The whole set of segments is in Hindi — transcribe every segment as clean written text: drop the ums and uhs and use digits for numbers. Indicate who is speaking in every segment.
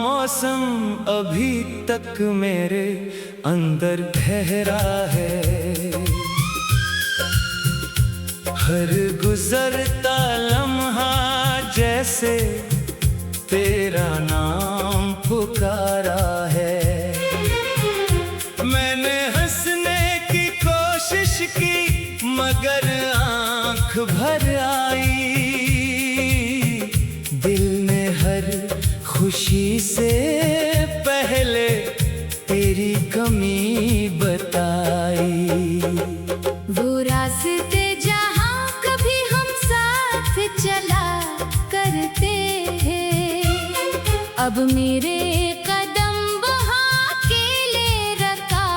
Speaker 1: मौसम अभी तक मेरे अंदर ठहरा है। हर गुजरता लम्हा जैसे तेरा नाम पुकारा है। मैंने हंसने की कोशिश की मगर आंख भर आई। दिल ने हर खुशी से पहले तेरी कमी बताई।
Speaker 2: वो रास्ते जहाँ कभी हम साथ चला करते हैं, अब मेरे कदम वहाँ अकेले रखा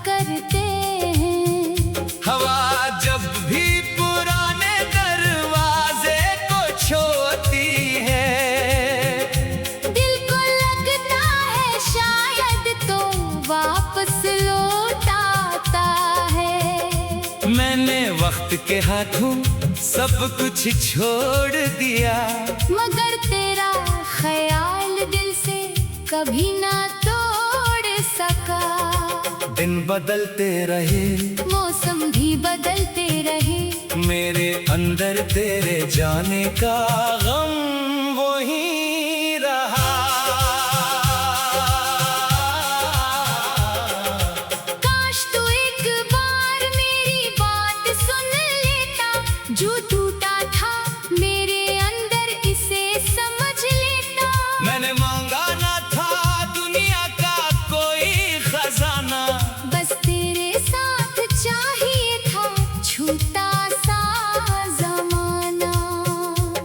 Speaker 2: करते हैं।
Speaker 1: हवा जब भी पुराने दरवाजे को छोड़ती है,
Speaker 2: दिल को लगता है शायद तो वापस लौट आता है।
Speaker 1: मैंने वक्त के हाथों सब कुछ छोड़ दिया,
Speaker 2: मगर तेरा ख्याल दिल से कभी ना तोड़ सका।
Speaker 1: दिन बदलते रहे,
Speaker 2: मौसम भी बदलते रहे,
Speaker 1: मेरे अंदर तेरे जाने का गम वही रहा।
Speaker 2: काश तू एक बार मेरी बात सुन लेता, जो टूटा था मेरे अंदर इसे समझ लेता।
Speaker 1: मैंने मांगा ना था दुनिया का कोई खजाना,
Speaker 2: बस तेरे साथ चाहिए था छूटा सा जमाना।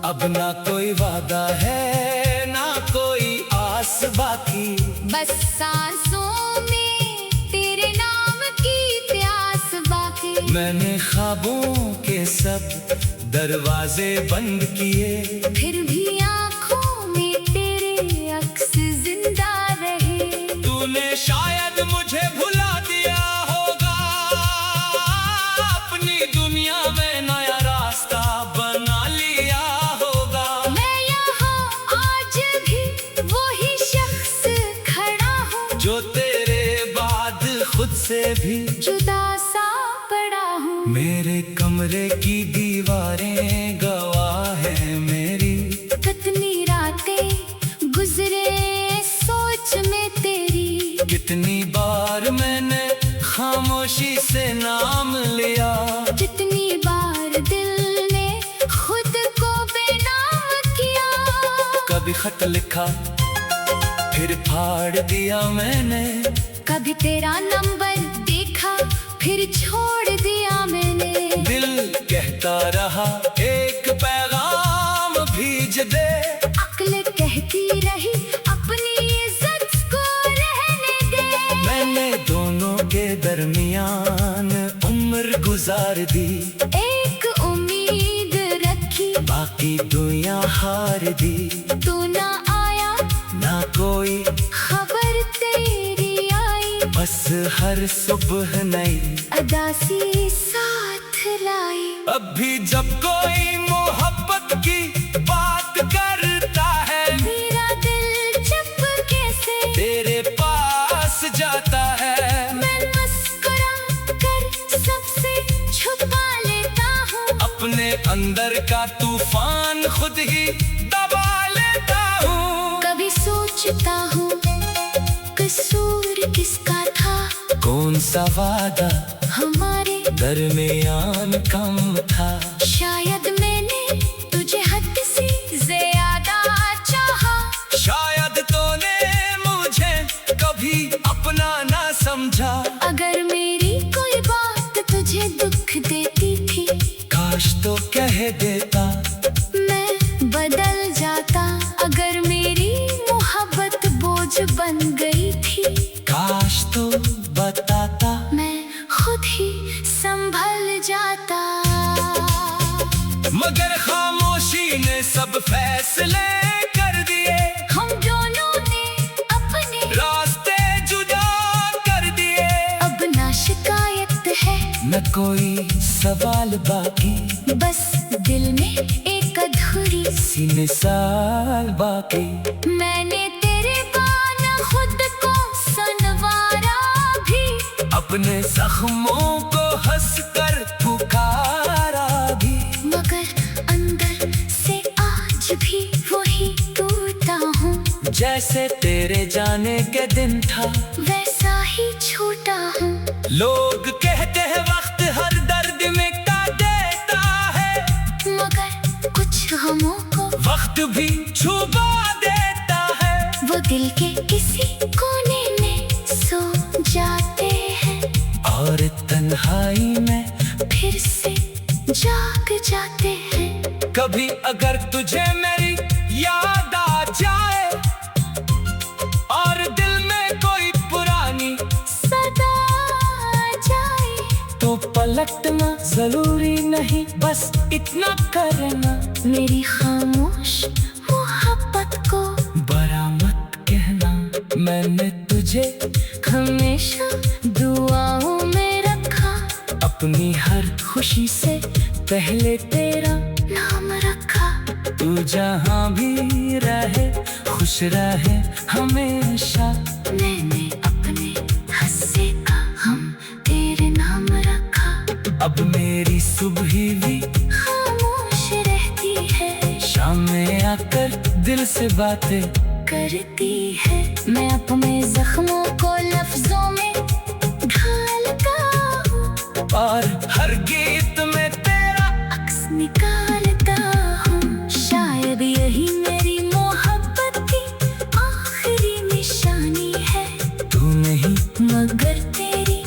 Speaker 1: अब ना कोई वादा है ना कोई आस बाकी,
Speaker 2: बस सांसों में तेरे नाम की प्यास बाकी।
Speaker 1: मैंने ख्वाबों के सब दरवाजे बंद किए,
Speaker 2: फिर भी आँखों में तेरे अक्स जिंदा रहे।
Speaker 1: तूने शायद मुझे भुला दिया होगा, अपनी दुनिया में नया रास्ता बना लिया होगा।
Speaker 2: मैं यहाँ आज भी वही शख्स खड़ा हूँ,
Speaker 1: जो तेरे बाद खुद से भी
Speaker 2: जुदा सा पड़ा हूँ।
Speaker 1: मेरे कमरे की दीवारें गवाह है मेरी,
Speaker 2: कितनी रातें गुजरे सोच में तेरी।
Speaker 1: कितनी बार मैंने खामोशी से नाम लिया,
Speaker 2: जितनी बार दिल ने खुद को बेनाम किया।
Speaker 1: कभी खत लिखा फिर फाड़ दिया मैंने,
Speaker 2: कभी तेरा नंबर देखा फिर छोड़ दिया मैंने।
Speaker 1: दिल कहता रहा एक पैगाम भेज दे,
Speaker 2: अक्ल कहती रही अपनी इज्जत को रहने दे।
Speaker 1: मैंने दोनों के दरमियान उम्र गुजार दी,
Speaker 2: एक उम्मीद रखी
Speaker 1: बाकी दुनिया हार दी।
Speaker 2: तू ना आया
Speaker 1: ना कोई
Speaker 2: खबर तेरी आई,
Speaker 1: बस हर सुबह नई
Speaker 2: अदासी साथ लाई।
Speaker 1: अब भी जब कोई मोहब्बत की बात करता है,
Speaker 2: मेरा दिल चुपके से
Speaker 1: तेरे पास जाता है।
Speaker 2: मैं मुस्कुरा कर सबसे छुपा लेता हूँ,
Speaker 1: अपने अंदर का तूफान खुद ही दबा लेता हूँ।
Speaker 2: कभी सोचता हूँ कसूर किसका था,
Speaker 1: कौन सा वादा
Speaker 2: हमारे
Speaker 1: दरमियान कम था।
Speaker 2: शायद मैंने तुझे हद से ज्यादा चाहा,
Speaker 1: शायद तूने मुझे कभी अपना ना समझा।
Speaker 2: अगर मेरी कोई बात तुझे दुख देती थी,
Speaker 1: काश तो कह देता
Speaker 2: मैं बदल जाता। अगर मेरी मोहब्बत बोझ बन गई थी,
Speaker 1: काश तो बताता
Speaker 2: मैं खुद ही संभल जाता।
Speaker 1: मगर खामोशी ने सब फैसले कर दिए,
Speaker 2: हम दोनों ने अपने
Speaker 1: रास्ते जुदा कर दिए।
Speaker 2: अब ना शिकायत है
Speaker 1: न कोई सवाल बाकी,
Speaker 2: बस दिल में एक अधूरी
Speaker 1: सी मिसाल बाकी।
Speaker 2: मैंने तेरे बारे
Speaker 1: अपने जख्मों को हंसकर पुकारा भी,
Speaker 2: मगर अंदर से आज भी वही टूटा हूँ।
Speaker 1: जैसे तेरे जाने के दिन था
Speaker 2: वैसा ही छूटा हूँ।
Speaker 1: लोग कहते हैं वक्त हर दर्द मिटा देता है,
Speaker 2: मगर कुछ गमों को
Speaker 1: वक्त भी छुपा देता है।
Speaker 2: वो दिल के किसी कोने में सो जाते हैं
Speaker 1: और तन्हाई में
Speaker 2: फिर से जाग जाते हैं।
Speaker 1: कभी अगर तुझे मेरी याद आ जाए और दिल में कोई पुरानी
Speaker 2: सदा आ जाए
Speaker 1: तो पलटना जरूरी नहीं, बस इतना करना,
Speaker 2: मेरी खामोश मोहब्बत को
Speaker 1: बड़ा मत कहना। मैंने तुझे
Speaker 2: हमेशा दुआओं में रखा,
Speaker 1: अपनी हर खुशी से पहले तेरा
Speaker 2: नाम रखा।
Speaker 1: तू जहाँ भी रहे खुश रहे हमेशा।
Speaker 2: मैंने अपने हंसे का हम तेरे नाम रखा।
Speaker 1: अब मेरी सुबह भी
Speaker 2: खामोश रहती है,
Speaker 1: शाम में आकर दिल से बातें
Speaker 2: करती है। मैं अपने जख्मों को लफ्जों में ढालता हूँ
Speaker 1: और हर गीत में तेरा
Speaker 2: अक्स निकालता हूँ। शायद यही मेरी मोहब्बत की आखिरी निशानी है,
Speaker 1: तू नहीं
Speaker 2: मगर तेरी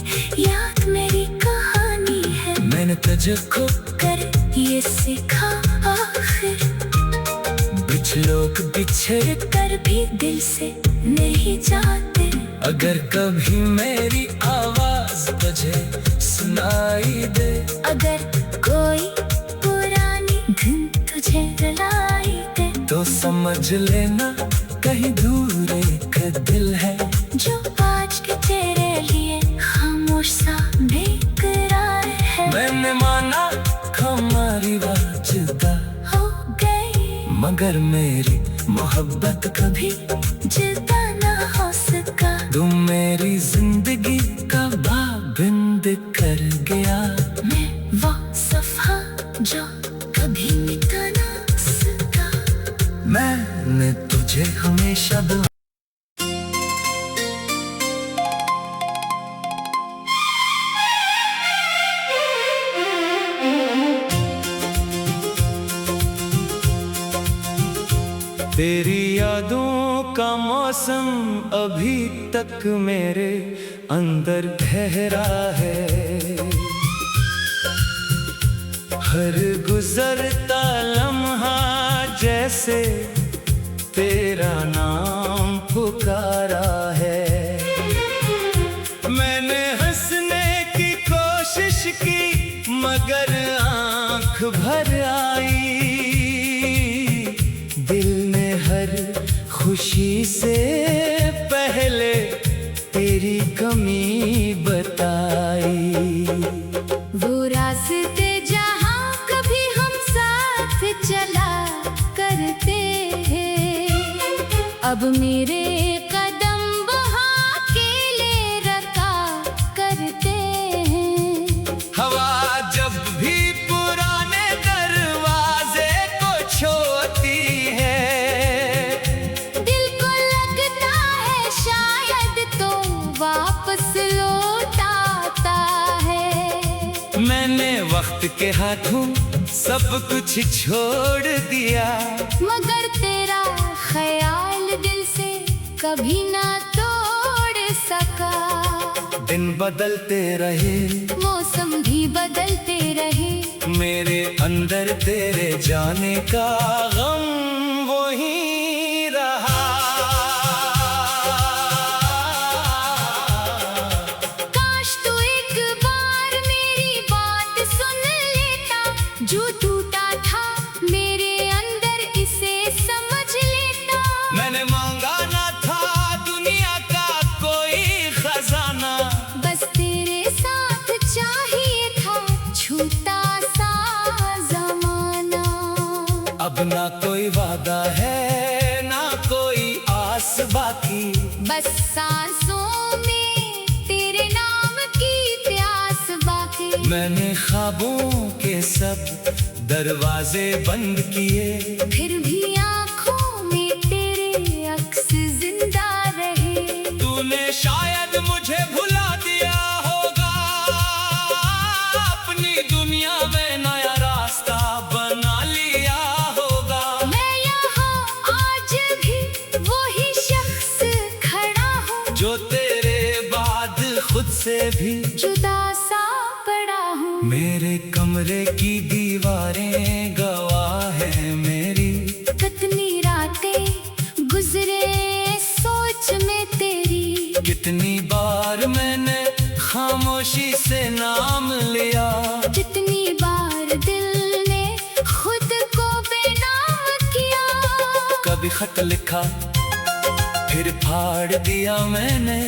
Speaker 2: याद मेरी कहानी है।
Speaker 1: मैंने तुझको
Speaker 2: कर ये सीखा आखिर,
Speaker 1: कुछ लोग बिछड़
Speaker 2: कर भी दिल से नहीं जाते।
Speaker 1: अगर कभी मेरी आवाज तुझे सुनाई दे,
Speaker 2: अगर कोई पुरानी धुन तुझे रुलाई दे,
Speaker 1: तो समझ लेना कहीं दूर एक दिल है
Speaker 2: जो आज के तेरे लिए खामोश सा बेकरार है।
Speaker 1: मैंने माना हमारी बात जुदा
Speaker 2: हो गई
Speaker 1: मगर मेरी मोहब्बत कभी
Speaker 2: जुदा ना हो सका।
Speaker 1: तुम मेरी जिंदगी का पाबंद कर गया।
Speaker 2: मैं वो सफा जो कभी मिटा ना सका।
Speaker 1: मैंने तुझे हमेशा दुआ तेरी यादों का मौसम अभी तक मेरे अंदर ठहरा है। हर गुजरता लम्हा जैसे तेरा नाम पुकारा है। मैंने हंसने की कोशिश की मगर आंख भर आई। दिल ने हर खुशी से पहले तेरी कमी बताई।
Speaker 2: वो रास्ते जहाँ कभी हम साथ चला करते हैं, अब मेरे कदम वहाँ अकेले रखा करते हैं।
Speaker 1: हवा जब भी पुराने दरवाजे को छोड़ती है,
Speaker 2: दिल को लगता है शायद तो वापस लौट आता है।
Speaker 1: मैंने वक्त के हाथों सब कुछ छोड़ दिया
Speaker 2: मगर तेरा ख्याल दिल से कभी ना तोड़ सका।
Speaker 1: दिन बदलते रहे
Speaker 2: मौसम भी बदलते रहे,
Speaker 1: मेरे अंदर तेरे जाने का गम वही रहा।
Speaker 2: काश तू एक बार मेरी बात सुन लेता, जो टूटा था मेरे अंदर इसे समझ लेता।
Speaker 1: मैंने मांगा ना था दुनिया का कोई खजाना,
Speaker 2: बस तेरे साथ चाहिए था छूटा सा जमाना।
Speaker 1: अब ना कोई वादा है ना कोई आस बाकी,
Speaker 2: बस सांसों में तेरे नाम की
Speaker 1: मैंने ख्वाबों के सब दरवाजे बंद किए,
Speaker 2: फिर भी आंखों में तेरे अक्स जिंदा रहे।
Speaker 1: तूने शायद मुझे भुला दिया होगा, अपनी दुनिया में नया रास्ता बना लिया होगा।
Speaker 2: मैं यहाँ आज भी वही शख्स खड़ा हूँ,
Speaker 1: जो तेरे बाद खुद से भी
Speaker 2: जुदा सा पड़ा हूँ।
Speaker 1: मेरे कमरे की दीवारें गवाह है मेरी,
Speaker 2: कितनी रातें गुजरे सोच में तेरी।
Speaker 1: कितनी बार मैंने खामोशी से नाम लिया,
Speaker 2: जितनी बार दिल ने खुद को बेनाम किया।
Speaker 1: कभी खत लिखा फिर फाड़ दिया मैंने,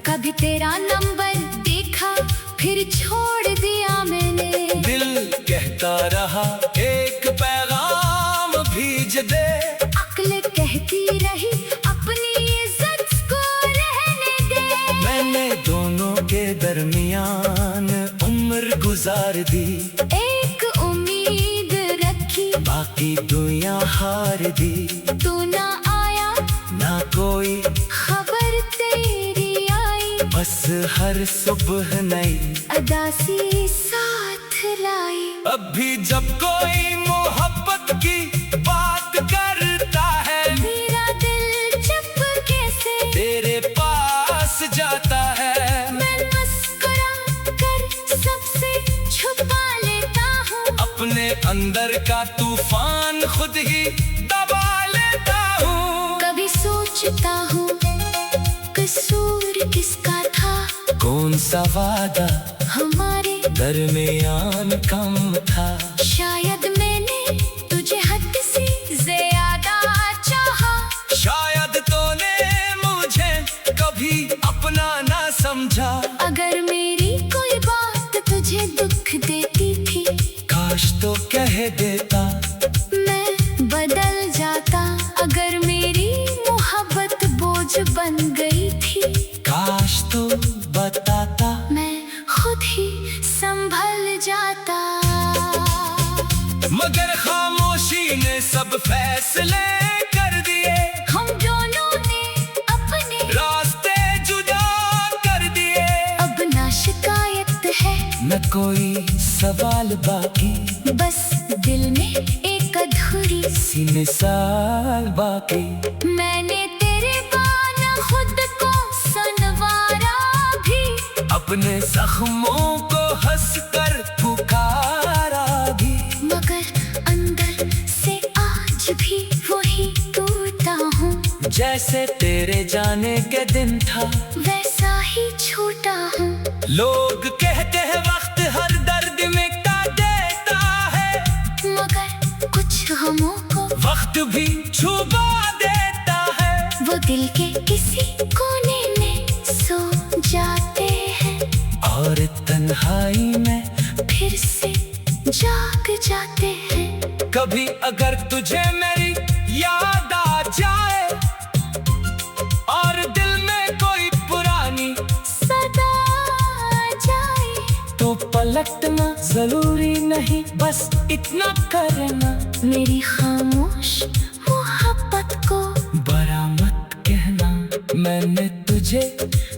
Speaker 2: कभी तेरा नंबर देखा फिर छोड़ दिया मैंने।
Speaker 1: दिल कहता रहा एक पैगाम भेज दे,
Speaker 2: अक्ल कहती रही अपनी इज्जत को रहने दे।
Speaker 1: मैंने दोनों के दरमियान उम्र गुजार दी,
Speaker 2: एक उम्मीद रखी
Speaker 1: बाकी दुनिया हार दी।
Speaker 2: तू ना आया
Speaker 1: ना कोई
Speaker 2: खबर तेरी आई,
Speaker 1: बस हर सुबह नई
Speaker 2: अदासी साथ लाई।
Speaker 1: अब भी जब कोई मोहब्बत की बात करता है,
Speaker 2: मेरा दिल चुपके से
Speaker 1: तेरे पास जाता है।
Speaker 2: मैं मुस्कुरा कर सबसे छुपा लेता हूँ,
Speaker 1: अपने अंदर का तूफान खुद ही दबा लेता हूँ।
Speaker 2: कभी सोचता हूँ कसूर किसका था,
Speaker 1: कौन सा वादा
Speaker 2: हमारे
Speaker 1: दरमियान कम था।
Speaker 2: शायद मैंने तुझे हद से ज्यादा चाहा,
Speaker 1: शायद तूने मुझे कभी अपना ना समझा।
Speaker 2: अगर मेरी कोई बात तुझे दुख देती थी,
Speaker 1: काश तो कह देता
Speaker 2: मैं बदल जाता। अगर मेरी मोहब्बत बोझ बन गई थी,
Speaker 1: काश तो बताता
Speaker 2: मैं खुद ही संभल जाता।
Speaker 1: मगर खामोशी ने सब फैसले कर दिए,
Speaker 2: हम दोनों ने अपने
Speaker 1: रास्ते जुदा कर दिए।
Speaker 2: अब ना शिकायत है
Speaker 1: न कोई सवाल बाकी,
Speaker 2: बस दिल में एक अधूरी
Speaker 1: सी मिसाल बाकी।
Speaker 2: मैंने तेरे बाना खुद को सनवारा भी,
Speaker 1: अपने जख्मों को हंसकर पुकारा भी।
Speaker 2: मगर अंदर से आज भी वही टूटा हूँ,
Speaker 1: जैसे तेरे जाने के दिन था
Speaker 2: वैसा ही छूटा हूँ।
Speaker 1: लोग कहते हैं वक्त हर दर्द मिटा देता है,
Speaker 2: मगर कुछ गमों को
Speaker 1: वक्त भी छुपा देता है।
Speaker 2: वो दिल के किसी कोने में सो जाते हैं,
Speaker 1: और तन्हाई में
Speaker 2: फिर से जाग जाते हैं।
Speaker 1: कभी अगर तुझे मेरी याद आ जाए, और दिल में कोई पुरानी
Speaker 2: सदा आ जाए,
Speaker 1: तो पलटना जरूरी नहीं, बस इतना करना
Speaker 2: मेरी खामोश मोहब्बत को
Speaker 1: बड़ा मत कहना। मैंने तुझे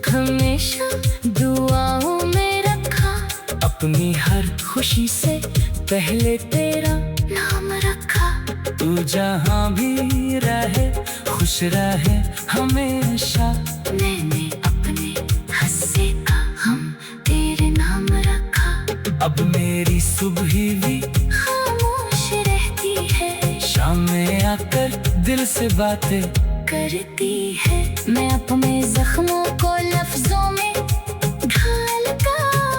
Speaker 2: हमेशा दुआओं में रखा,
Speaker 1: अपनी हर खुशी से पहले तेरा
Speaker 2: नाम रखा।
Speaker 1: तू जहाँ भी रहे खुश रहे हमेशा।
Speaker 2: मैंने अपने हस्से का हम तेरे नाम रखा।
Speaker 1: अब मेरी सुबह भी
Speaker 2: खामोश रहती है,
Speaker 1: शाम में आकर दिल से बातें
Speaker 2: करती है। मैं अपने जख्मों को लफ्जों में ढालता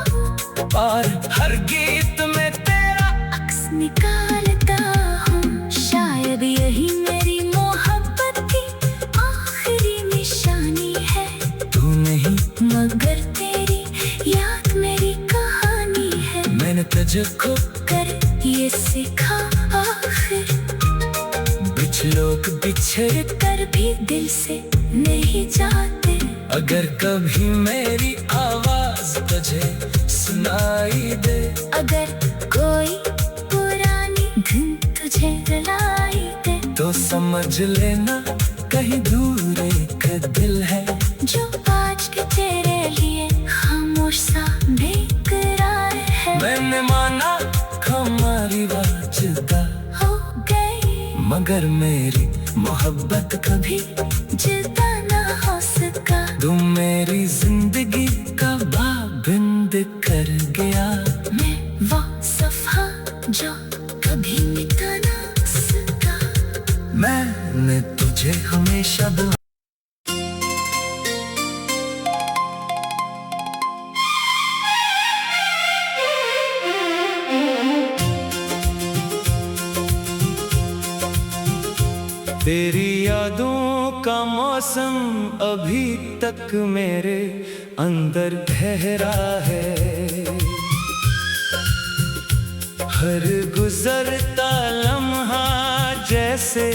Speaker 2: हूँ,
Speaker 1: और हर गीत में तेरा
Speaker 2: अक्स निकालता हूँ। शायद यही मेरी मोहब्बत की आखिरी निशानी है,
Speaker 1: तू नहीं
Speaker 2: मगर तेरी याद मेरी कहानी है।
Speaker 1: मैंने तुझको
Speaker 2: कर ये सीखा आखिर,
Speaker 1: कुछ लोग बिछड़
Speaker 2: कर भी दिल से नहीं जाते।
Speaker 1: अगर कभी मेरी आवाज तुझे सुनाई दे,
Speaker 2: अगर कोई पुरानी धुन तुझे रुलाई दे,
Speaker 1: तो समझ लेना कहीं दूर एक दिल है
Speaker 2: जो आज के तेरे लिए खामोश सा बेकरार है।
Speaker 1: मैंने माना हमारी बात जुदा
Speaker 2: हो गई,
Speaker 1: मगर मेरी मोहब्बत कभी
Speaker 2: जुदा ना हो सका।
Speaker 1: तुम मेरी जिंदगी का पाबंद कर गया।
Speaker 2: मैं वो सफा जो कभी मिटा ना सका।
Speaker 1: मैंने तुझे हमेशा दुआ तेरी यादों का मौसम अभी तक मेरे अंदर ठहरा है। हर गुजरता लम्हा जैसे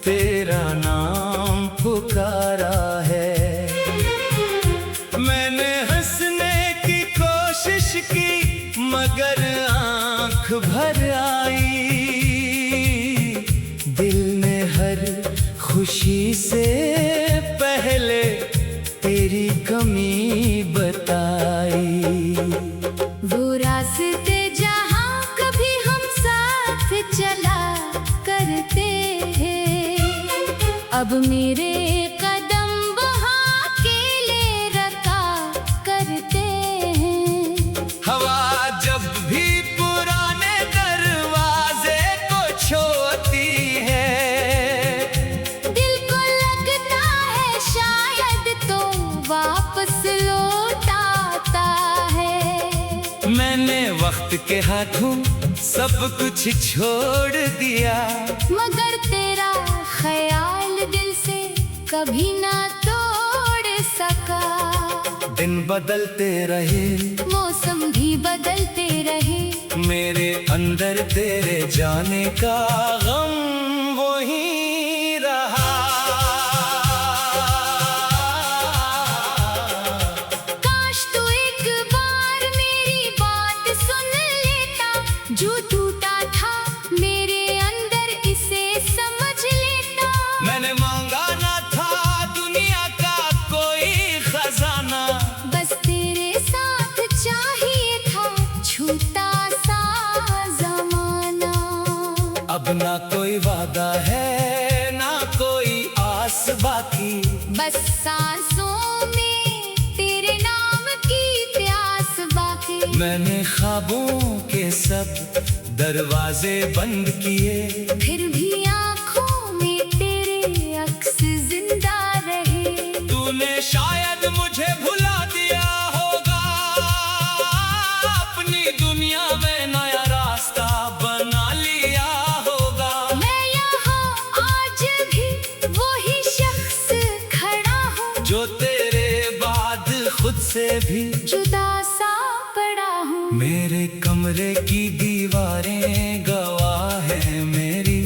Speaker 1: तेरा नाम पुकारा है। मैंने हंसने की कोशिश की मगर आंख भर आई। दिल ने हर खुशी से पहले तेरी कमी बताई।
Speaker 2: वो रास्ते जहाँ कभी हम साथ चला करते हैं, अब मेरे कदम वहाँ अकेले रखा करते हैं।
Speaker 1: हवा जब भी पुराने दरवाजे को छूती है,
Speaker 2: दिल को लगता है शायद तो वापस लौट आता है।
Speaker 1: मैंने वक्त के हाथों सब कुछ छोड़ दिया,
Speaker 2: मगर तेरा ख्याल दिल से कभी ना तोड़ सका।
Speaker 1: दिन बदलते रहे,
Speaker 2: मौसम भी बदलते रहे,
Speaker 1: मेरे अंदर तेरे जाने का गम वही रहा।
Speaker 2: काश तू एक बार मेरी बात सुन लेता, जो टूटा था मेरे अंदर इसे समझ लेता।
Speaker 1: मैंने मांगा ना था दुनिया का कोई खजाना,
Speaker 2: बस तेरे साथ चाहिए था छूटा सा जमाना।
Speaker 1: अब ना कोई वादा है ना कोई आस बाकी,
Speaker 2: बस सांसों में तेरे नाम की प्यास बाकी।
Speaker 1: मैंने ख्वाबों के सब दरवाजे बंद किए,
Speaker 2: फिर भी आँखों में तेरे अक्स जिंदा रहे।
Speaker 1: तूने शायद मुझे भुला दिया होगा, अपनी दुनिया में नया रास्ता बना लिया होगा।
Speaker 2: मैं यहाँ आज भी वही शख्स खड़ा हूँ,
Speaker 1: जो तेरे बाद खुद से भी
Speaker 2: जुदा सा पड़ा हूँ।
Speaker 1: मेरे कमरे की दीवारें गवाह है मेरी,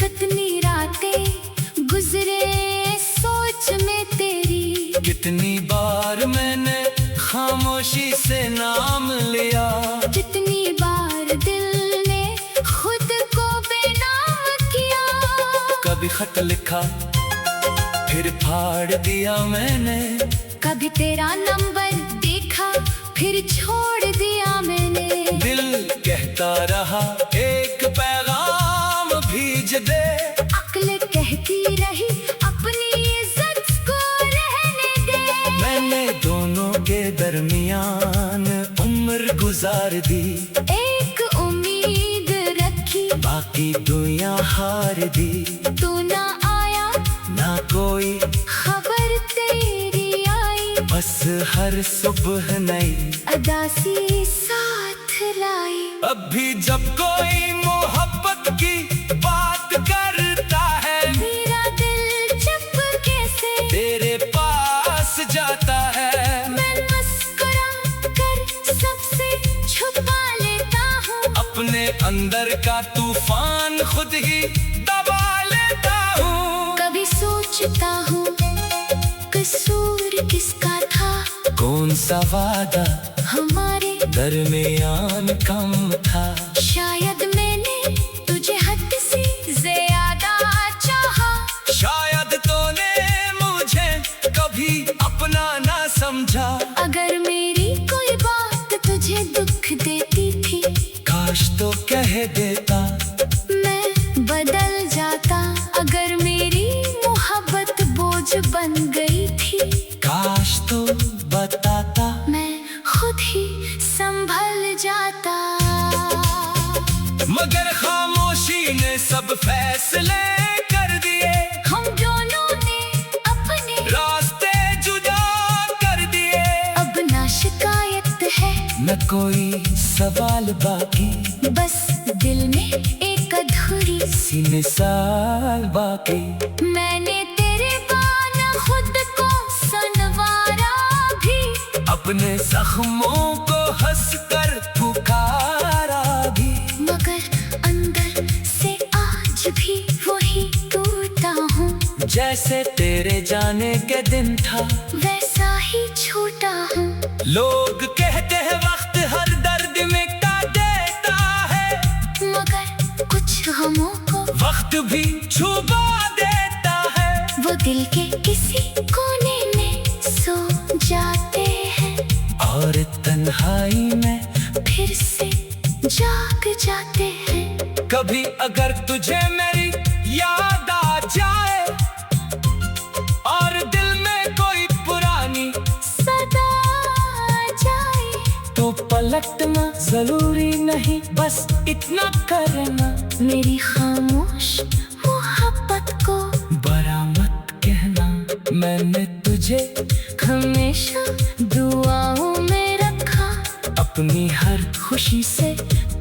Speaker 2: कितनी रातें गुजरे सोच में तेरी।
Speaker 1: कितनी बार मैंने खामोशी से नाम लिया,
Speaker 2: कितनी बार दिल ने खुद को बेनाम किया।
Speaker 1: कभी खत लिखा फिर फाड़ दिया मैंने,
Speaker 2: कभी तेरा नंबर देखा फिर छोड़ दिया मैंने।
Speaker 1: दिल कहता रहा एक पैगाम भेज दे,
Speaker 2: अक्ल कहती रही अपनी इज्जत को रहने दे।
Speaker 1: मैंने दोनों के दरमियान उम्र गुजार दी,
Speaker 2: एक उम्मीद रखी
Speaker 1: बाकी दुनिया हार दी।
Speaker 2: तू ना आया
Speaker 1: ना कोई
Speaker 2: खबर तेरी आई,
Speaker 1: बस हर सुबह नई
Speaker 2: अदासी साथ लाई।
Speaker 1: अब भी जब कोई मोहब्बत की बात करता है,
Speaker 2: मेरा दिल चुपके से
Speaker 1: तेरे पास जाता है।
Speaker 2: मैं मुस्कुरा कर सबसे छुपा लेता हूँ,
Speaker 1: अपने अंदर का तूफान खुद ही दबा लेता हूँ।
Speaker 2: कभी सोचता हूँ किसका था?
Speaker 1: कौन सा वादा
Speaker 2: हमारे
Speaker 1: दरमियान कम था?
Speaker 2: शायद मैंने तुझे हद से ज्यादा चाहा।
Speaker 1: शायद तूने मुझे कभी अपना ना समझा।
Speaker 2: अगर मेरी कोई बात तुझे दुख देती थी,
Speaker 1: काश तो कह देता,
Speaker 2: मैं बदल जाता। अगर मेरी मोहब्बत बोझ बन गई थी,
Speaker 1: काश तो बताता,
Speaker 2: मैं खुद ही संभल जाता।
Speaker 1: मगर खामोशी ने सब फैसले कर दिए।
Speaker 2: हम दोनों ने अपने
Speaker 1: रास्ते जुदा कर दिए।
Speaker 2: अब ना शिकायत है,
Speaker 1: न कोई सवाल बाकी,
Speaker 2: बस दिल में एक अधूरी
Speaker 1: सी मिसाल बाकी।
Speaker 2: मैंने तेरे बाना खुद को सनवारा भी,
Speaker 1: अपने जख्मों को हंसकर पुकारा भी।
Speaker 2: मगर अंदर से आज भी वही टूटा हूँ।
Speaker 1: जैसे तेरे जाने के दिन था,
Speaker 2: वैसा ही छूटा हूँ।
Speaker 1: लोग कहते हैं वक्त हर दर्द मिटा देता है,
Speaker 2: मगर कुछ गमों को
Speaker 1: वक्त भी छुपा देता है।
Speaker 2: वो दिल के किसी कोने में सो जाते हैं,
Speaker 1: और तन्हाई में
Speaker 2: फिर से जाग जाते हैं।
Speaker 1: कभी अगर तुझे मेरी याद आ जाए, और दिल में कोई पुरानी
Speaker 2: सदा आ जाए,
Speaker 1: तो पलटना जरूरी नहीं, बस इतना करना,
Speaker 2: मेरी खामोश मोहब्बत को
Speaker 1: बड़ा मत कहना। मैंने तुझे
Speaker 2: हमेशा दुआओं में रखा,
Speaker 1: अपनी हर खुशी से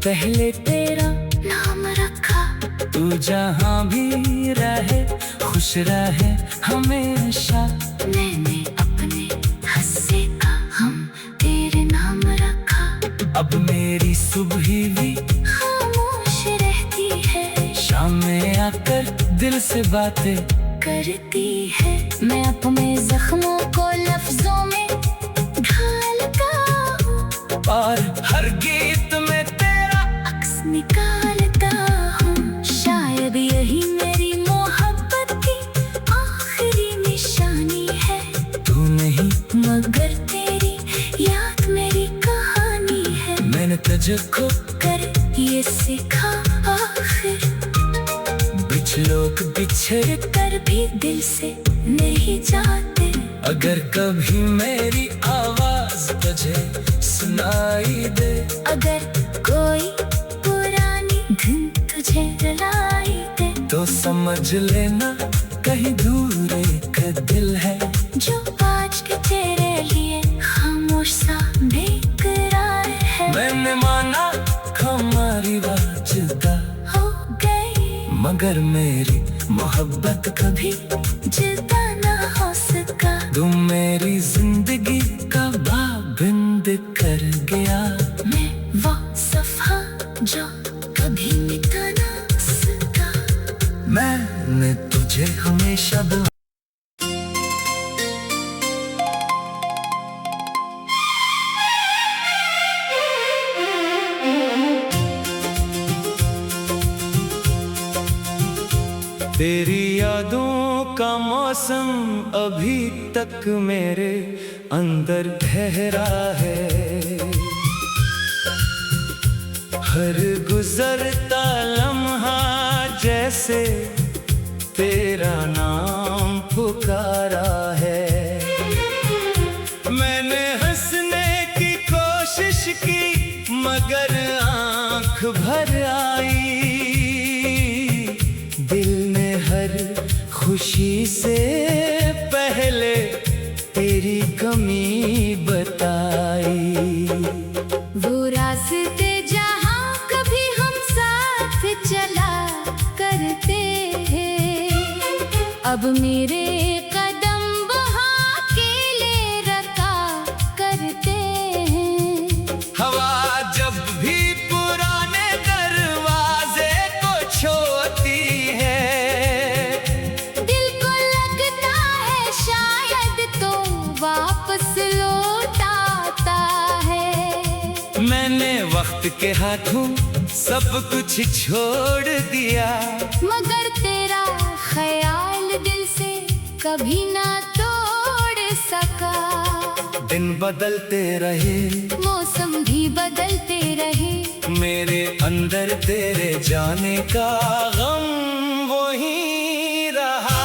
Speaker 1: पहले तेरा
Speaker 2: नाम रखा।
Speaker 1: तू जहाँ भी रहे खुश रहे हमेशा।
Speaker 2: मैंने अपने हस्से का हम तेरे नाम रखा।
Speaker 1: अब मेरी सुबह भी
Speaker 2: खामोश रहती है,
Speaker 1: शाम में आकर दिल से बातें
Speaker 2: करती है। मैं अपने जख्मों को लफ्जों में ढालता हूँ,
Speaker 1: और हर गीत में तेरा
Speaker 2: अक्स निकालता हूँ। शायद यही मेरी मोहब्बत की आखिरी निशानी है,
Speaker 1: तू नहीं
Speaker 2: मगर तेरी याद मेरी कहानी है।
Speaker 1: मैंने तुझको
Speaker 2: कर ये सीखा आखिर,
Speaker 1: कुछ लोग बिछड़
Speaker 2: कर भी दिल से नहीं जाते।
Speaker 1: अगर कभी मेरी आवाज तुझे सुनाई दे,
Speaker 2: अगर कोई पुरानी धुन तुझे रुलाई दे,
Speaker 1: तो समझ लेना कहीं दूर एक दिल है,
Speaker 2: जो आज के तेरे लिए खामोश सा बेकरार है।
Speaker 1: मैंने माना हमारी बात जुदा
Speaker 2: हो गई,
Speaker 1: मगर मेरी मोहब्बत कभी
Speaker 2: जुदा ना हो सका।
Speaker 1: तुम मेरी जिंदगी का पाबंद कर गया।
Speaker 2: मैं वो सफा जो कभी मिटा ना सका।
Speaker 1: मैंने तुझे हमेशा दुआ तेरी यादों का मौसम अभी तक मेरे अंदर ठहरा है। हर गुजरता लम्हा जैसे तेरा नाम पुकारा है। मैंने हंसने की कोशिश की मगर आंख भर आई। दिल ने हर खुशी से पहले तेरी कमी बताई।
Speaker 2: वो रास्ते जहाँ कभी हम साथ चला करते हैं, अब मेरे कदम वहाँ अकेले रखा करते हैं।
Speaker 1: हवा जब भी पुराने दरवाजे को छोड़ती है,
Speaker 2: दिल को लगता है शायद तो वाह
Speaker 1: वक्त के हाथों सब कुछ छोड़ दिया,
Speaker 2: मगर तेरा ख्याल दिल से कभी ना तोड़ सका।
Speaker 1: दिन बदलते रहे,
Speaker 2: मौसम भी बदलते रहे,
Speaker 1: मेरे अंदर तेरे जाने का गम वही रहा।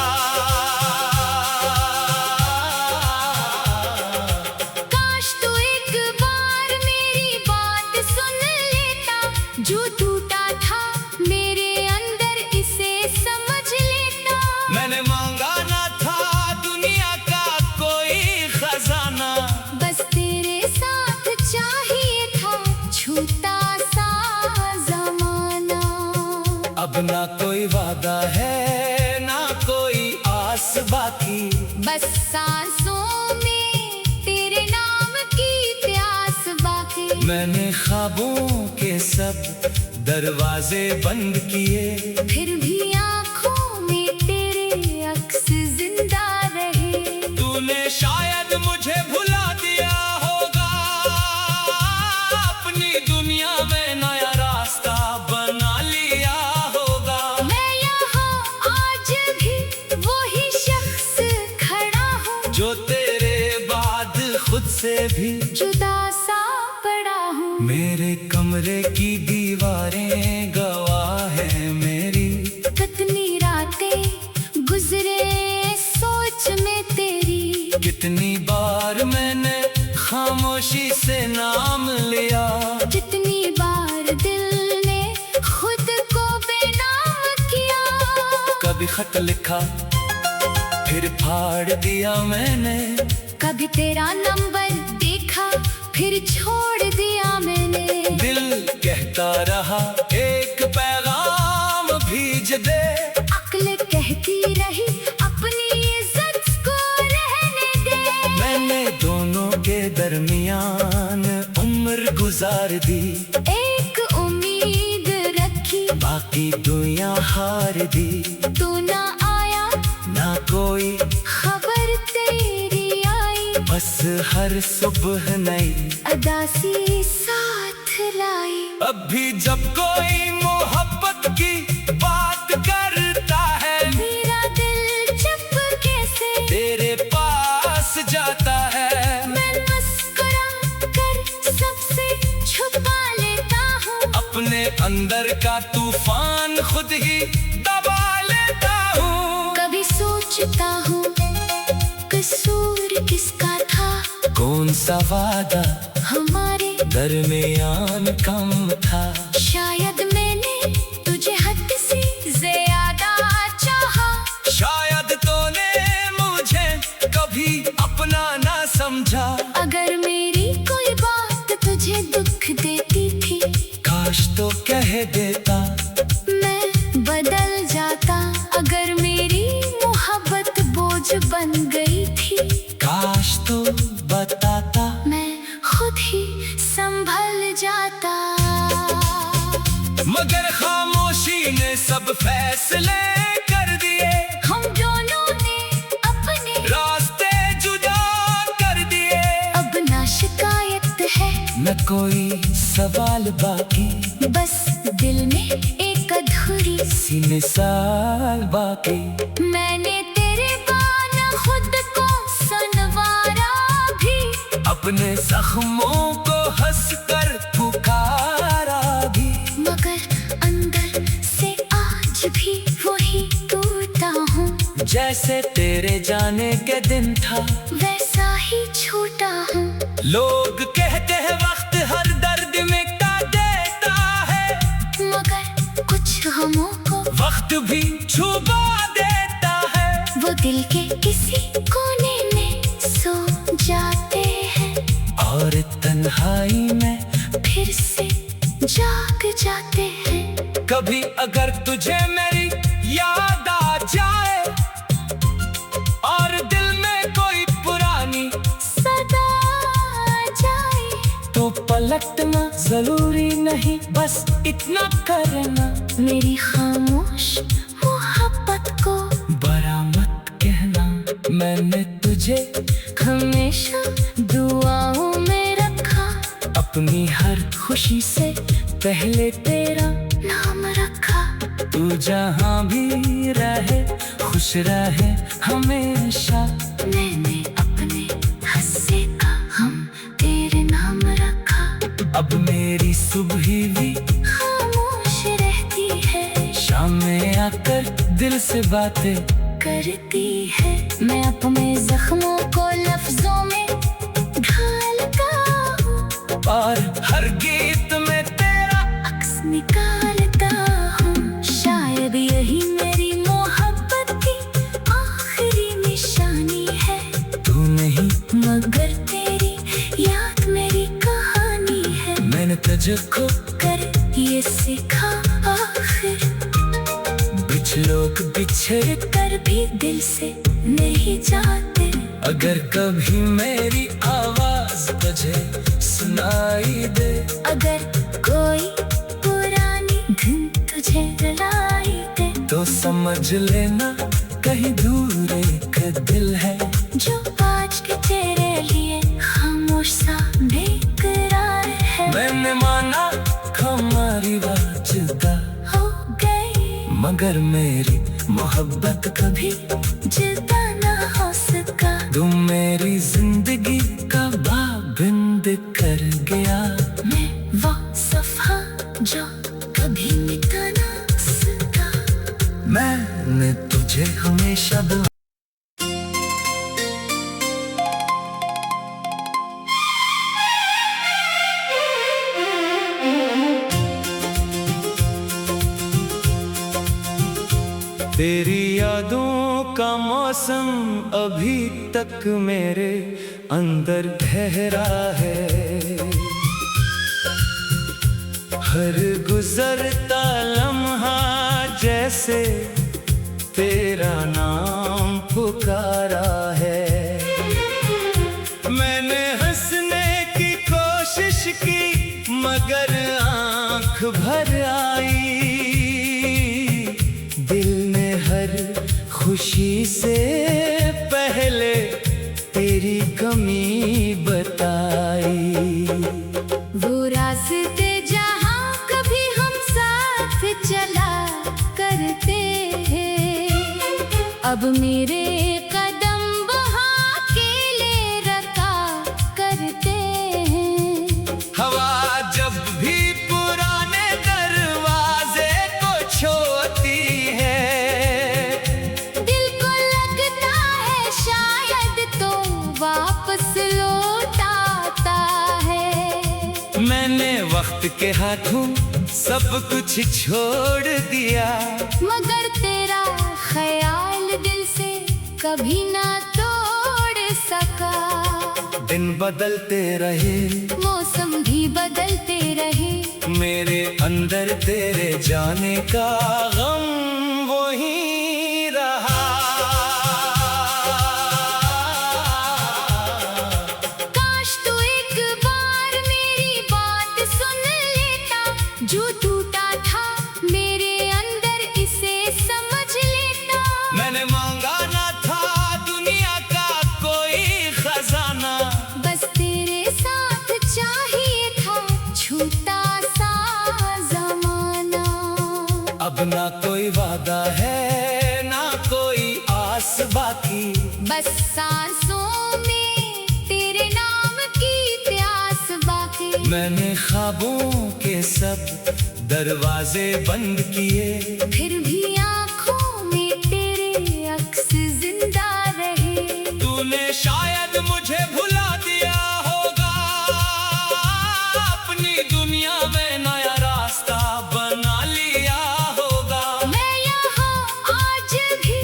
Speaker 2: काश तू एक बार मेरी बात सुन लेता, जो टूटा था मेरे अंदर इसे समझ लेता।
Speaker 1: मैंने मांगा ना था दुनिया का कोई खजाना,
Speaker 2: बस तेरे साथ चाहिए था छूटा सा जमाना।
Speaker 1: अब ना कोई वादा है ना कोई आस बाकी,
Speaker 2: बस सांसों में तेरे नाम की प्यास बाकी।
Speaker 1: मैंने ख्वाबों के सब दरवाजे बंद किए,
Speaker 2: फिर भी आँखों में तेरे अक्स जिंदा रहे।
Speaker 1: तूने शायद मुझे भुला दिया होगा, अपनी दुनिया में नया रास्ता बना लिया होगा।
Speaker 2: मैं यहाँ आज भी वही शख्स खड़ा हूँ,
Speaker 1: जो तेरे बाद खुद से भी
Speaker 2: जुदा सा पड़ा हूँ।
Speaker 1: मेरे कमरे की दीवारें गवाह है मेरी,
Speaker 2: कितनी रातें गुजरे सोच में तेरी।
Speaker 1: कितनी बार मैंने खामोशी से नाम लिया,
Speaker 2: जितनी बार दिल ने खुद को बेनाम किया।
Speaker 1: कभी खत लिखा फिर फाड़ दिया मैंने,
Speaker 2: कभी तेरा नंबर देखा फिर छोड़ दिया मैंने।
Speaker 1: दिल कहता रहा एक पैगाम भेज दे,
Speaker 2: अक्ल कहती रही अपनी इज्जत को रहने दे।
Speaker 1: मैंने दोनों के दरमियान उम्र गुजार दी,
Speaker 2: एक उम्मीद रखी
Speaker 1: बाकी दुनिया हार दी।
Speaker 2: तू ना आया
Speaker 1: ना कोई
Speaker 2: खबर तेरी आई,
Speaker 1: बस हर सुबह नई
Speaker 2: अदासी साथ लाई।
Speaker 1: अब भी जब कोई मोहब्बत की बात करता है,
Speaker 2: मेरा दिल चुपके से
Speaker 1: तेरे पास जाता है।
Speaker 2: मैं मुस्कुरा कर सबसे छुपा लेता हूँ,
Speaker 1: अपने अंदर का तूफान खुद ही दबा लेता हूँ।
Speaker 2: कभी सोचता हूँ कसूर किसका था,
Speaker 1: कौन सा वादा
Speaker 2: हमारे
Speaker 1: दरमियान कम था।
Speaker 2: शायद मैंने तुझे हद से ज्यादा चाहा,
Speaker 1: शायद तूने मुझे कभी अपना ना समझा।
Speaker 2: अगर मेरी कोई बात तुझे दुख देती थी,
Speaker 1: काश तो कह देता
Speaker 2: मैं बदल जाता। अगर मेरी मोहब्बत बोझ बन गई थी,
Speaker 1: काश तो बताता
Speaker 2: मैं खुद ही संभल जाता।
Speaker 1: मगर खामोशी ने सब फैसले कर दिए,
Speaker 2: हम दोनों ने अपने
Speaker 1: रास्ते जुदा कर दिए।
Speaker 2: अब ना शिकायत है
Speaker 1: न कोई सवाल बाकी,
Speaker 2: बस दिल में एक अधूरी
Speaker 1: सी मिसाल बाकी।
Speaker 2: मैंने तेरे बान खुद को सनवारा भी,
Speaker 1: अपने जख्मों को हंसकर पुकारा भी,
Speaker 2: मगर अंदर से आज भी वही टूटा हूँ।
Speaker 1: जैसे तेरे जाने के दिन था
Speaker 2: वैसा ही छूटा हूँ।
Speaker 1: लोग कहते हैं वक्त हर दर्द मिटा देता है,
Speaker 2: मगर कुछ गमों को
Speaker 1: वक्त भी छुपा देता है।
Speaker 2: वो दिल के किसी कोने में सो जाते हैं,
Speaker 1: और तन्हाई में
Speaker 2: फिर से जाग जाते हैं।
Speaker 1: कभी अगर तुझे मेरी याद आ जाए, और दिल में कोई पुरानी
Speaker 2: सदा आ जाए,
Speaker 1: तो पलटना जरूरी नहीं, बस इतना करना
Speaker 2: मेरी खामोश मोहब्बत को
Speaker 1: बड़ा मत कहना। मैंने तुझे
Speaker 2: हमेशा दुआओं में रखा,
Speaker 1: अपनी हर खुशी से पहले तेरा
Speaker 2: नाम रखा।
Speaker 1: तू जहाँ भी रहे खुश रहे हमेशा।
Speaker 2: मैंने अपने हस्से का हम तेरे नाम रखा।
Speaker 1: अब मेरी सुबह भी
Speaker 2: खामोश रहती है,
Speaker 1: शाम में आकर दिल से बातें
Speaker 2: करती है। मैं अपने जख्मों को लफ्जों में ढालता हूँ,
Speaker 1: और हर गीत में तेरा
Speaker 2: अक्स निकालता हूँ। शायद यही मेरी मोहब्बत की आखिरी निशानी है।
Speaker 1: तू नहीं
Speaker 2: मगर तेरी याद मेरी कहानी है।
Speaker 1: मैंने तुझको
Speaker 2: कर ये सीखा आखिर,
Speaker 1: कुछ लोग बिछड़
Speaker 2: कर भी दिल से नहीं जाते।
Speaker 1: अगर कभी मेरी आवाज तुझे सुनाई दे,
Speaker 2: अगर कोई पुरानी धुन तुझे रुलाई दे,
Speaker 1: तो समझ लेना कहीं दूर एक दिल है
Speaker 2: जो आज के तेरे लिए खामोश सा बेकरार है।
Speaker 1: मैंने माना हमारी बात जुदा
Speaker 2: हो गई
Speaker 1: मगर मेरी मोहब्बत कभी
Speaker 2: जुदा ना हो सका।
Speaker 1: तुम मेरी जिंदगी का पाबंद कर गया।
Speaker 2: मैं वो सफा जो कभी मिटा ना सका।
Speaker 1: मैंने तुझे हमेशा दुआ तेरी यादों का मौसम अभी तक मेरे अंदर ठहरा है। हर गुजरता लम्हा जैसे तेरा नाम पुकारा है। मैंने हंसने की कोशिश की मगर आंख भर आई। दिल ने हर खुशी से पहले तेरी कमी बताई।
Speaker 2: वो रास्ते जहाँ कभी हम साथ चला करते हैं, अब मेरे कदम वहाँ अकेले रखा करते हैं।
Speaker 1: हवा जब भी पुराने दरवाजे को छोड़ती है,
Speaker 2: दिल को लगता है शायद तो वापस लौट आता है।
Speaker 1: मैंने वक्त के हाथों सब कुछ छोड़ दिया
Speaker 2: मगर तेरा ख्याल दिल से कभी ना तोड़ सका।
Speaker 1: दिन बदलते रहे
Speaker 2: मौसम भी बदलते रहे,
Speaker 1: मेरे अंदर तेरे जाने का गम वही रहा।
Speaker 2: काश तू एक बार मेरी बात सुन लेता, जो टूटा था मेरे अंदर इसे समझ लेता।
Speaker 1: मैंने मांगा ना था दुनिया का कोई खजाना,
Speaker 2: बस तेरे साथ चाहिए था छोटा सा जमाना।
Speaker 1: अब ना कोई वादा है ना कोई आस बाकी,
Speaker 2: बस सांसों में तेरे नाम की प्यास बाकी।
Speaker 1: मैंने ख्वाबों के सब दरवाजे बंद किए,
Speaker 2: फिर भी आँखों में तेरे अक्स जिंदा रहे।
Speaker 1: तूने शायद मुझे भुला दिया होगा, अपनी दुनिया में नया रास्ता बना लिया होगा।
Speaker 2: मैं यहाँ आज भी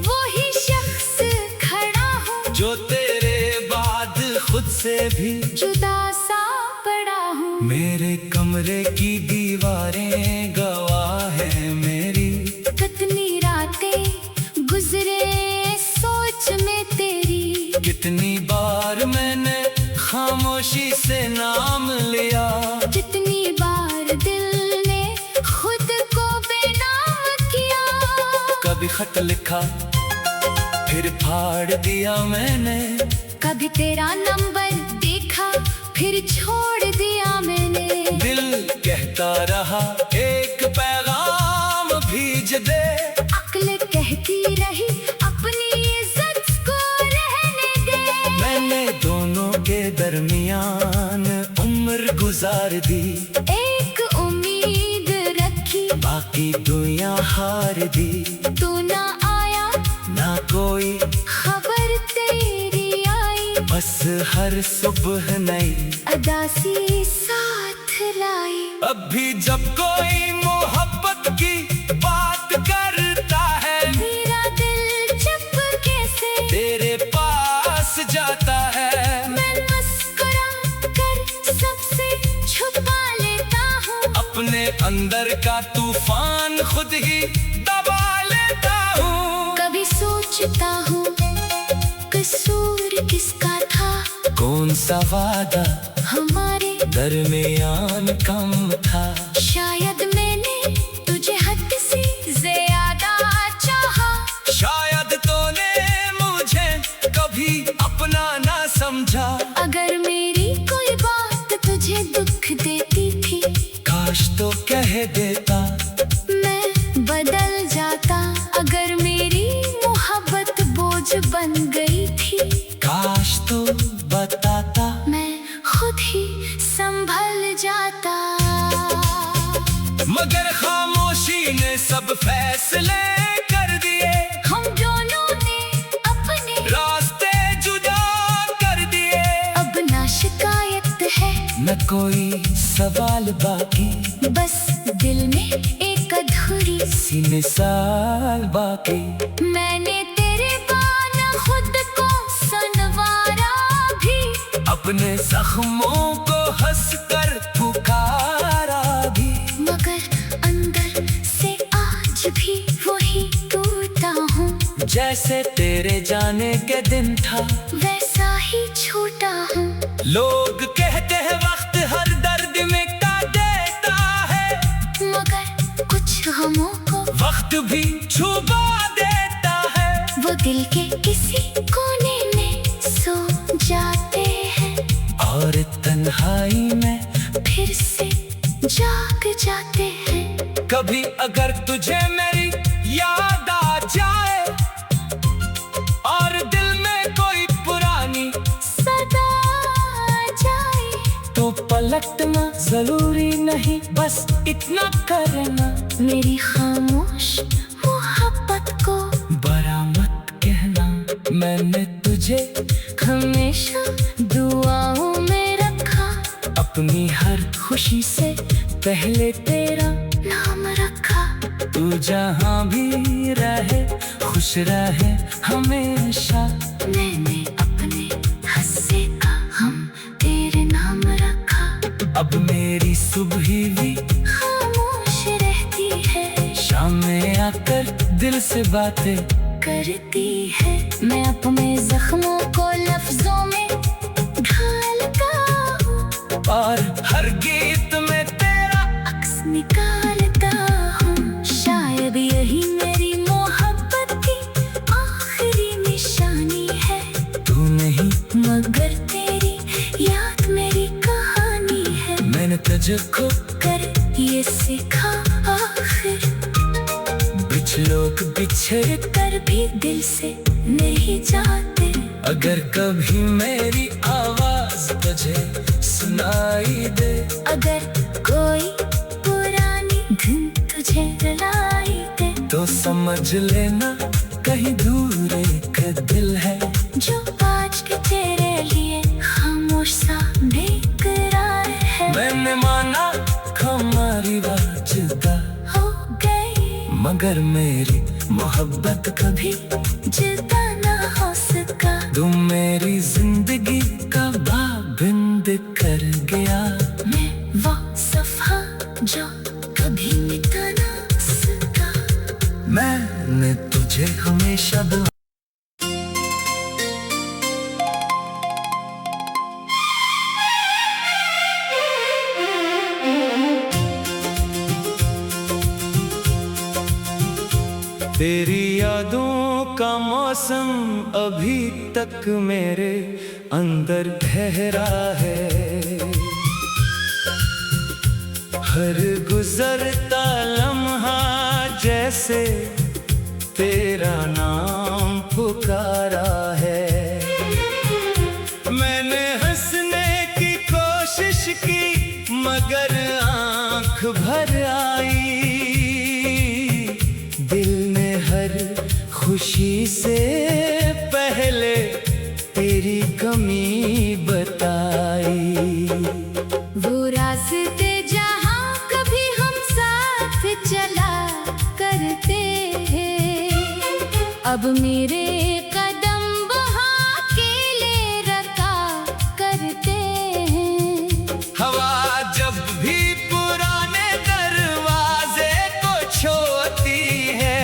Speaker 2: वही शख्स खड़ा हूँ,
Speaker 1: जो तेरे बाद खुद से भी
Speaker 2: जुदा सा पड़ा हूँ।
Speaker 1: मेरे कमरे की दीवारें गवाह है मेरी,
Speaker 2: कितनी रातें गुजरे सोच में तेरी।
Speaker 1: कितनी बार मैंने खामोशी से नाम लिया,
Speaker 2: जितनी बार दिल ने खुद को बेनाम किया।
Speaker 1: कभी खत लिखा फिर फाड़ दिया मैंने,
Speaker 2: कभी तेरा नंबर देखा फिर छोड़ दिया मैंने।
Speaker 1: कहता रहा एक पैगाम भेज दे।
Speaker 2: अक्ल कहती रही अपनी इज्जत को रहने दे।
Speaker 1: मैंने दोनों के दरमियान उम्र गुजार दी।
Speaker 2: एक उम्मीद रखी
Speaker 1: बाकी दुनिया हार दी।
Speaker 2: तू ना आया
Speaker 1: ना कोई
Speaker 2: खबर तेरी आई।
Speaker 1: बस हर सुबह नई
Speaker 2: अदासी साथ लाई।
Speaker 1: अब भी जब कोई मोहब्बत की बात करता है
Speaker 2: मेरा दिल चुपके से
Speaker 1: तेरे पास जाता है।
Speaker 2: मैं मुस्कुरा कर सबसे छुपा लेता हूँ।
Speaker 1: अपने अंदर का तूफान खुद ही दबा लेता हूँ।
Speaker 2: कभी सोचता हूँ कसूर किसका था।
Speaker 1: कौन सा वादा
Speaker 2: हमारे
Speaker 1: दरमियान कम था।
Speaker 2: शायद मैंने तुझे हद से ज्यादा चाहा।
Speaker 1: शायद तूने मुझे कभी अपना ना समझा।
Speaker 2: अगर मेरी कोई बात तुझे दुख देती थी
Speaker 1: काश तो कह देता
Speaker 2: मैं बदल जाता। अगर मेरी मोहब्बत बोझ बन गई थी
Speaker 1: काश तो बताता
Speaker 2: मैं खुद ही संभल जाता।
Speaker 1: मगर खामोशी ने सब फैसले कर दिए।
Speaker 2: हम दोनों ने अपने
Speaker 1: रास्ते जुदा कर दिए।
Speaker 2: अब ना शिकायत है
Speaker 1: न कोई सवाल बाकी।
Speaker 2: बस दिल में एक अधूरी
Speaker 1: सी मिसाल बाकी।
Speaker 2: मैंने तेरे बाना खुद को सनवारा भी।
Speaker 1: अपने जख्मों को हंसकर पुकारा भी।
Speaker 2: मगर अंदर से आज भी वही टूटा हूँ।
Speaker 1: जैसे तेरे जाने के दिन था
Speaker 2: वैसा ही छूटा हूँ।
Speaker 1: लोग कहते हैं वक्त हर दर्द मिटा देता है।
Speaker 2: मगर कुछ हमों को
Speaker 1: वक्त भी छुपा देता है।
Speaker 2: वो दिल के किसी कोने में सो जाते हैं
Speaker 1: और तन्हाई में
Speaker 2: फिर से जाग जाते हैं।
Speaker 1: कभी अगर तुझे मेरी याद आ जाए और दिल में कोई पुरानी
Speaker 2: सदा आ जाए
Speaker 1: तो पलटना जरूरी नहीं, बस इतना करना
Speaker 2: मेरी खामोश मोहब्बत को
Speaker 1: बड़ा मत कहना। मैंने तुझे
Speaker 2: हमेशा दुआओं में रखा।
Speaker 1: अपनी हर खुशी से पहले तेरा
Speaker 2: नाम रखा।
Speaker 1: तू जहाँ भी रहे खुश रहे हमेशा।
Speaker 2: मैंने अपने हस्से का हम तेरे नाम रखा।
Speaker 1: अब मेरी सुबह भी
Speaker 2: खामोश रहती है
Speaker 1: शाम में आकर दिल से बातें
Speaker 2: करती है। मैं अपने जख्मों को लफ्जों में ढालता हूँ
Speaker 1: और हर गीत में तेरा
Speaker 2: अक्स निकालता हूँ। शायद यही मेरी मोहब्बत की आखिरी निशानी है।
Speaker 1: तू नहीं
Speaker 2: मगर तेरी याद मेरी कहानी है।
Speaker 1: मैंने तुझको
Speaker 2: कर ये सीखा आखिर
Speaker 1: कुछ लोग बिछड़
Speaker 2: कर भी दिल से नहीं जाते।
Speaker 1: अगर कभी मेरी आवाज तुझे सुनाई दे।
Speaker 2: अगर कोई पुरानी धुन तुझे रुलाई दे
Speaker 1: तो समझ लेना कहीं दूर एक दिल है
Speaker 2: जो आज के तेरे लिए खामोश सा बेकरार है।
Speaker 1: मैंने माना हमारी बात जुदा
Speaker 2: हो गई
Speaker 1: मगर मेरी मोहब्बत कभी
Speaker 2: जुदा ना हो सका।
Speaker 1: तुम मेरी जिंदगी का पाबंद कर गया।
Speaker 2: मैं वो सफा जो कभी मिटा ना सका।
Speaker 1: मैंने तुझे हमेशा दुआ तेरी यादों का मौसम अभी तक मेरे अंदर ठहरा है। हर गुजरता लम्हा जैसे तेरा नाम पुकारा है। मैंने हंसने की कोशिश की मगर आंख भर आई। दिल ने हर खुशी से पहले तेरी कमी बताई।
Speaker 2: वो रास्ते जहाँ कभी हम साथ चला करते हैं, अब मेरे कदम वहाँ अकेले रखा करते हैं।
Speaker 1: हवा जब भी पुराने दरवाजे को छूती है,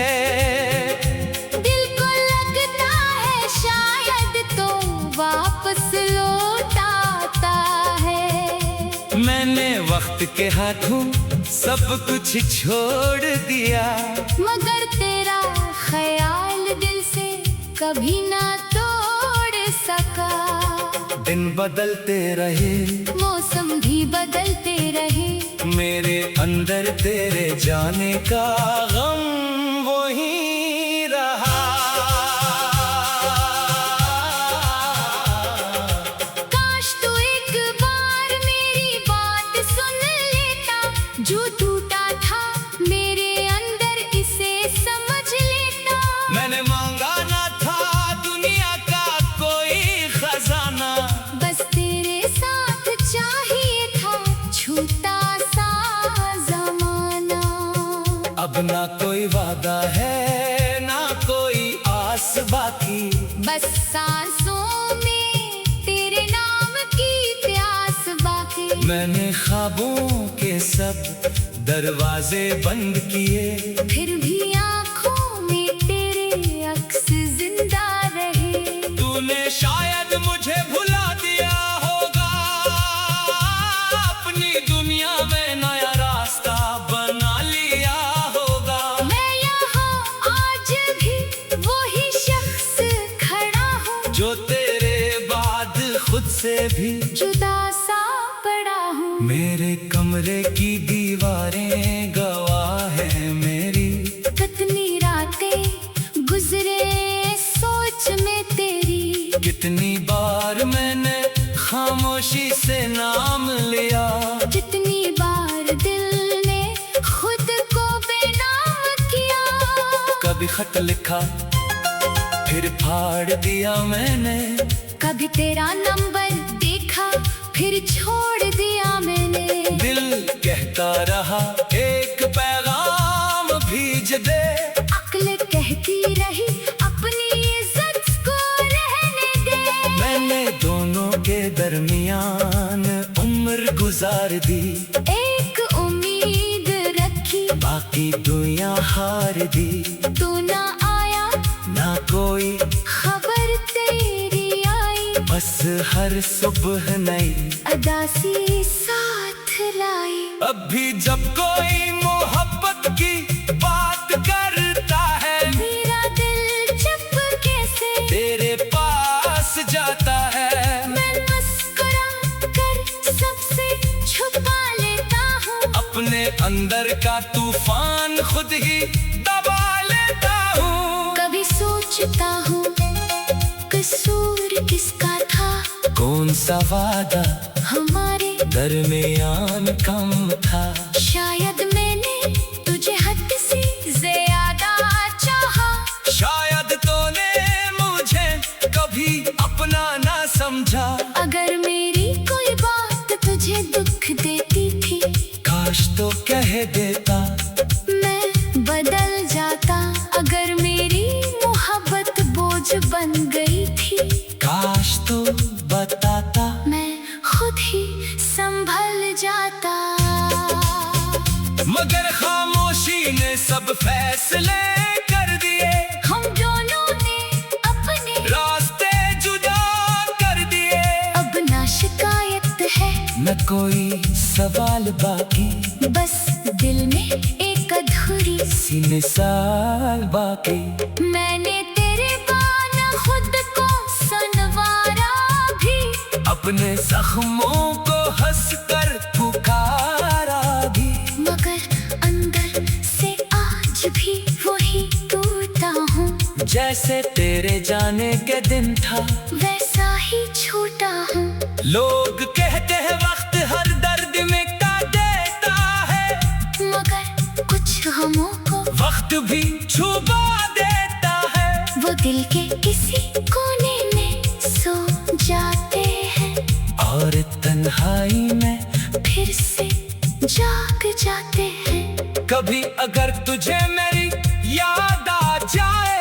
Speaker 2: दिल को लगता है शायद तो वापस लौट आता है।
Speaker 1: मैंने वक्त के हाथों सब कुछ छोड़ दिया,
Speaker 2: मगर तेरा ख्याल दिल से कभी ना तोड़ सका।
Speaker 1: दिन बदलते रहे,
Speaker 2: मौसम भी बदलते रहे,
Speaker 1: मेरे अंदर तेरे जाने का गम वही रहा।
Speaker 2: काश तू एक बार मेरी बात सुन लेता, जो टूटा था मेरे अंदर इसे समझ लेता।
Speaker 1: मैंने मांगा ना था दुनिया का कोई खजाना,
Speaker 2: बस तेरे साथ चाहिए था छोटा सा जमाना।
Speaker 1: अब ना कोई वादा है ना कोई आस बाकी,
Speaker 2: बस सांसों में तेरे नाम की प्यास बाकी।
Speaker 1: मैंने ख्वाबों के सब दरवाजे बंद किए,
Speaker 2: फिर भी आँखों में तेरे अक्स जिंदा रहे।
Speaker 1: तूने शायद मुझे भुला दिया होगा, अपनी दुनिया में नया रास्ता बना लिया होगा।
Speaker 2: मैं यहाँ आज भी वही शख्स खड़ा हूँ,
Speaker 1: जो तेरे बाद खुद से भी
Speaker 2: जुदा सा पड़ा हूँ।
Speaker 1: मेरे कमरे की दीवारें गवाह है मेरी,
Speaker 2: कितनी रातें गुजरे सोच में तेरी।
Speaker 1: कितनी बार मैंने खामोशी से नाम लिया,
Speaker 2: जितनी बार दिल ने खुद को बेनाम किया।
Speaker 1: कभी खत लिखा फिर फाड़ दिया मैंने,
Speaker 2: कभी तेरा नंबर देखा फिर छोड़ दिया मैंने।
Speaker 1: दिल कहता रहा एक पैगाम भेज दे,
Speaker 2: अक्ल कहती रही अपनी इज्जत को रहने दे।
Speaker 1: मैंने दोनों के दरमियान उम्र गुजार दी,
Speaker 2: एक उम्मीद रखी
Speaker 1: बाकी दुनिया हार दी।
Speaker 2: तू ना आया
Speaker 1: ना कोई
Speaker 2: खबर तेरी आई,
Speaker 1: बस हर सुबह नई
Speaker 2: अदासी साथ लाई।
Speaker 1: अब भी जब कोई मोहब्बत की बात करता है,
Speaker 2: मेरा दिल चुपके से
Speaker 1: तेरे पास जाता है।
Speaker 2: मैं मुस्कुरा कर सबसे छुपा लेता हूँ,
Speaker 1: अपने अंदर का तूफान खुद ही दबा लेता हूँ।
Speaker 2: कभी सोचता हूँ कसूर किसका था,
Speaker 1: कौन सा वादा
Speaker 2: हमारे
Speaker 1: दरमियान कम था।
Speaker 2: शायद मैंने तुझे हद से ज्यादा चाहा,
Speaker 1: शायद तूने मुझे कभी अपना ना समझा।
Speaker 2: अगर मेरी कोई बात तुझे दुख देती थी,
Speaker 1: काश तो कह देता
Speaker 2: मैं बदल जाता। अगर मेरी मोहब्बत बोझ बन गई थी,
Speaker 1: काश तो बताता
Speaker 2: मैं खुद ही संभल जाता।
Speaker 1: मगर खामोशी ने सब फैसले कर दिए,
Speaker 2: हम दोनों ने अपने
Speaker 1: रास्ते जुदा कर दिए।
Speaker 2: अब ना शिकायत है
Speaker 1: न कोई सवाल बाकी,
Speaker 2: बस दिल में एक अधूरी
Speaker 1: सी मिसाल बाकी।
Speaker 2: मैंने तेरे बाना खुद को सनवारा भी,
Speaker 1: अपने जख्मों को हंसकर पुकारा भी। जाने के दिन था,
Speaker 2: वैसा ही छूटा हूँ।
Speaker 1: लोग कहते हैं वक्त हर दर्द मिटा देता है,
Speaker 2: मगर कुछ गमों को
Speaker 1: वक्त भी छुपा देता है।
Speaker 2: वो दिल के किसी कोने में सो जाते हैं,
Speaker 1: और तन्हाई में
Speaker 2: फिर से जाग जाते हैं।
Speaker 1: कभी अगर तुझे मेरी याद आ जाए,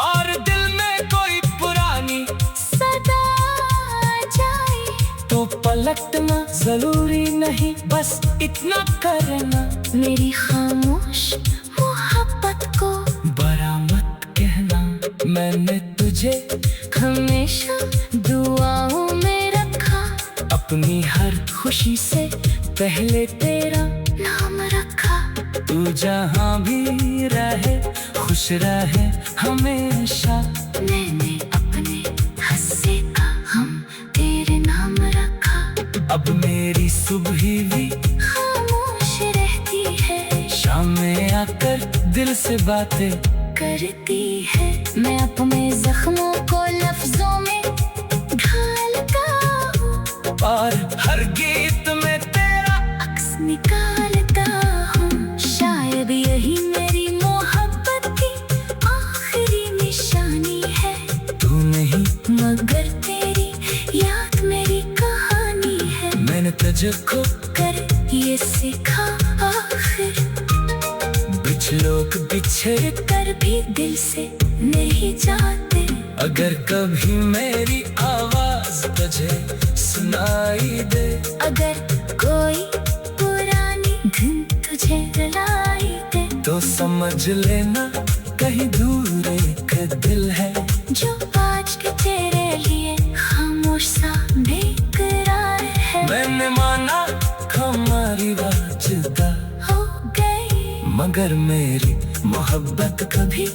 Speaker 1: और दिल में कोई पुरानी
Speaker 2: सदा आ जाए,
Speaker 1: तो पलटना जरूरी नहीं, बस इतना करना,
Speaker 2: मेरी खामोश मोहब्बत को
Speaker 1: बड़ा मत कहना। मैंने तुझे
Speaker 2: हमेशा दुआओं में रखा,
Speaker 1: अपनी हर खुशी से पहले तेरा
Speaker 2: नाम रखा।
Speaker 1: तू जहाँ भी रहे खुश रहे हमेशा।
Speaker 2: मैंने अपने हस्से का हम तेरे नाम रखा।
Speaker 1: अब मेरी सुबह भी
Speaker 2: खामोश रहती है,
Speaker 1: शाम में आकर दिल से बातें
Speaker 2: करती है। मैं अपने जख्मों को लफ्जों में ढालता हूँ,
Speaker 1: और हर गीत में तेरा
Speaker 2: अक्स निकालता हूँ। शायद यही मेरी मोहब्बत की आखिरी निशानी है,
Speaker 1: तू नहीं
Speaker 2: मगर तेरी याद मेरी कहानी है।
Speaker 1: मैंने तुझको
Speaker 2: कर ये सीखा आखिर,
Speaker 1: कुछ लोग बिछड़
Speaker 2: कर भी दिल से नहीं जाते।
Speaker 1: अगर कभी मेरी आवाज तुझे सुनाई दे,
Speaker 2: अगर कोई पुरानी धुन तुझे रुलाई दे,
Speaker 1: तो समझ लेना कहीं दूर एक दिल है,
Speaker 2: जो आज के तेरे लिए खामोश सा बेकरार है।
Speaker 1: मैंने माना हमारी बात जुदा
Speaker 2: हो गई,
Speaker 1: मगर मेरी मोहब्बत कभी